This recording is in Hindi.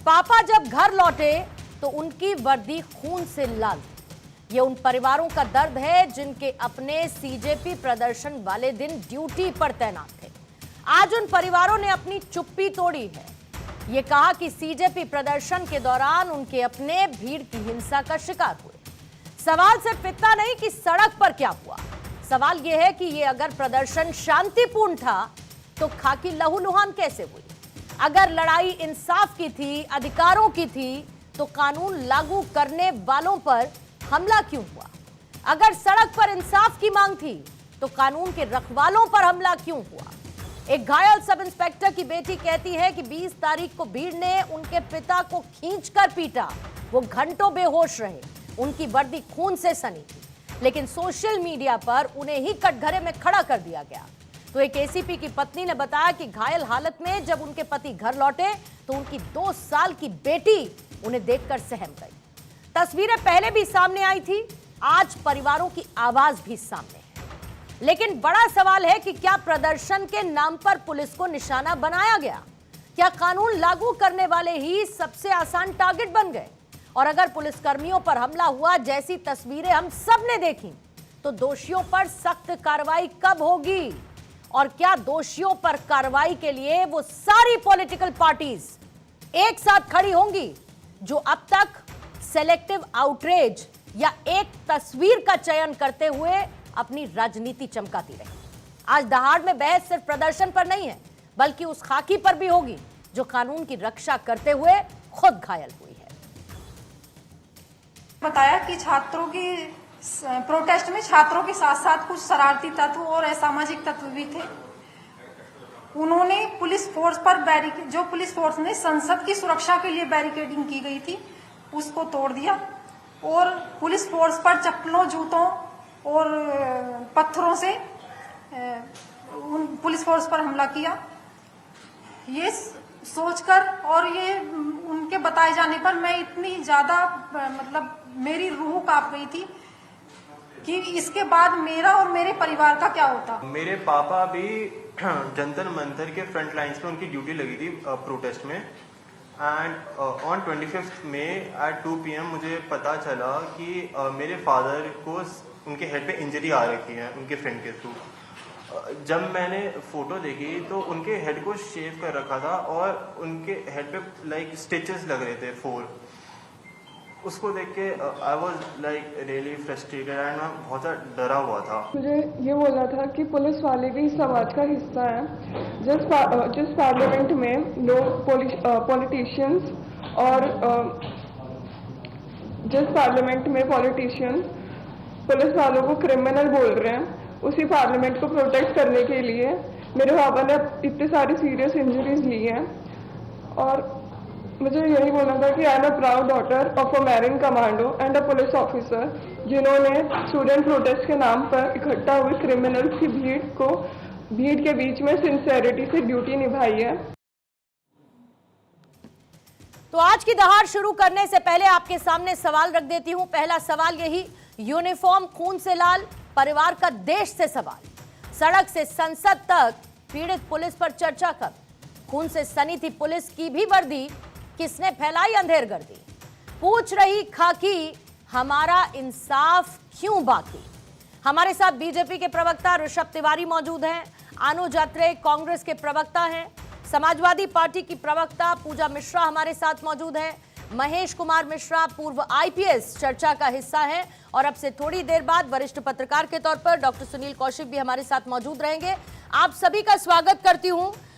पापा जब घर लौटे तो उनकी वर्दी खून से लाल। ये उन परिवारों का दर्द है जिनके अपने सीजेपी प्रदर्शन वाले दिन ड्यूटी पर तैनात थे। आज उन परिवारों ने अपनी चुप्पी तोड़ी है। ये कहा कि सीजेपी प्रदर्शन के दौरान उनके अपने भीड़ की हिंसा का शिकार हुए। सवाल सिर्फ इतना नहीं कि सड़क पर क्या हुआ, सवाल यह है कि ये अगर प्रदर्शन शांतिपूर्ण था तो खाकी लहूलुहान कैसे हुई। अगर लड़ाई इंसाफ की थी, अधिकारों की थी, तो कानून लागू करने वालों पर हमला क्यों हुआ। अगर सड़क पर इंसाफ की मांग थी तो कानून के रखवालों पर हमला क्यों हुआ। एक घायल सब इंस्पेक्टर की बेटी कहती है कि 20 तारीख को भीड़ ने उनके पिता को खींचकर पीटा। वो घंटों बेहोश रहे, उनकी वर्दी खून से सनी थी, लेकिन सोशल मीडिया पर उन्हें ही कटघरे में खड़ा कर दिया गया। तो एक एसीपी की पत्नी ने बताया कि घायल हालत में जब उनके पति घर लौटे तो उनकी 2 साल की बेटी उन्हें देखकर सहम गई। तस्वीरें पहले भी सामने आई थी, आज परिवारों की आवाज भी सामने है। लेकिन बड़ा सवाल है कि क्या प्रदर्शन के नाम पर पुलिस को निशाना बनाया गया। क्या कानून लागू करने वाले ही सबसे आसान टारगेट बन गए। और अगर पुलिसकर्मियों पर हमला हुआ जैसी तस्वीरें हम सब ने देखी तो दोषियों पर सख्त कार्रवाई कब होगी। और क्या दोषियों पर कार्रवाई के लिए वो सारी पॉलिटिकल पार्टीज एक साथ खड़ी होंगी जो अब तक सेलेक्टिव आउटरीच या एक तस्वीर का चयन करते हुए अपनी राजनीति चमकाती रही। आज दहाड़ में बहस सिर्फ प्रदर्शन पर नहीं है बल्कि उस खाकी पर भी होगी जो कानून की रक्षा करते हुए खुद घायल हुई है। बताया कि छात्रों की प्रोटेस्ट में छात्रों के साथ साथ कुछ शरारती तत्व और असामाजिक तत्व भी थे। उन्होंने पुलिस फोर्स पर जो पुलिस फोर्स ने संसद की सुरक्षा के लिए बैरिकेडिंग की गई थी उसको तोड़ दिया और पुलिस फोर्स पर चप्पलों, जूतों और पत्थरों से पुलिस फोर्स पर हमला किया। ये सोचकर और ये उनके बताए जाने पर मैं इतनी ज्यादा मेरी रूह कांप गई थी कि इसके बाद मेरा और मेरे परिवार का क्या होता। मेरे पापा भी जंतर मंतर के फ्रंट लाइंस पे उनकी ड्यूटी लगी थी प्रोटेस्ट में। And on 25 May at 2 PM मुझे पता चला कि मेरे फादर को उनके हेड पे इंजरी आ रखी है उनके फ्रेंड के थ्रू। जब मैंने फोटो देखी तो उनके हेड को शेव कर रखा था और उनके हेड पे लाइक स्टिचेस लग रहे थे 4। उसको देख के I was like really frustrated and मैं बहुत ज़्यादा डरा हुआ था। मुझे ये बोलना था कि पुलिस वाले भी समाज का हिस्सा है। जिस पार्लियामेंट में लोग पॉलिटिशियंस और जिस पार्लियामेंट में पॉलिटिशियंस पुलिस वालों को क्रिमिनल बोल रहे हैं, उसी पार्लियामेंट को प्रोटेक्ट करने के लिए मेरे पापा ने इतनी सारी सीरियस इंजरीज ली हैं। और मुझे यही बोलना था कि I am a proud daughter of a marine commando and a police officer जिन्होंने स्टूडेंट प्रोटेस्ट के नाम पर इकट्ठा हुए क्रिमिनल्स की भीड़ के बीच में सिंसेरिटी से ड्यूटी निभाई है। तो आज की दहाड़ शुरू करने से पहले आपके सामने सवाल रख देती हूं। पहला सवाल यही, यूनिफॉर्म खून से लाल, परिवार का देश से सवाल। सड़क से संसद तक पीड़ित पुलिस पर चर्चा कब। खून से सनी थी पुलिस की भी वर्दी, किसने फैलाई अंधेरगर्दी। पूछ रही खाकी, हमारा इंसाफ क्यों बाकी। हमारे साथ बीजेपी के प्रवक्ता ऋषभ तिवारी मौजूद हैं, अनुज अत्रे कांग्रेस के प्रवक्ता हैं, समाजवादी पार्टी की प्रवक्ता पूजा मिश्रा हमारे साथ मौजूद हैं, महेश कुमार मिश्रा पूर्व IPS चर्चा का हिस्सा हैं और अब से थोड़ी देर बाद वरिष्ठ पत्रकार के तौर पर डॉक्टर सुनील कौशिक भी हमारे साथ मौजूद रहेंगे। आप सभी का स्वागत करती हूं।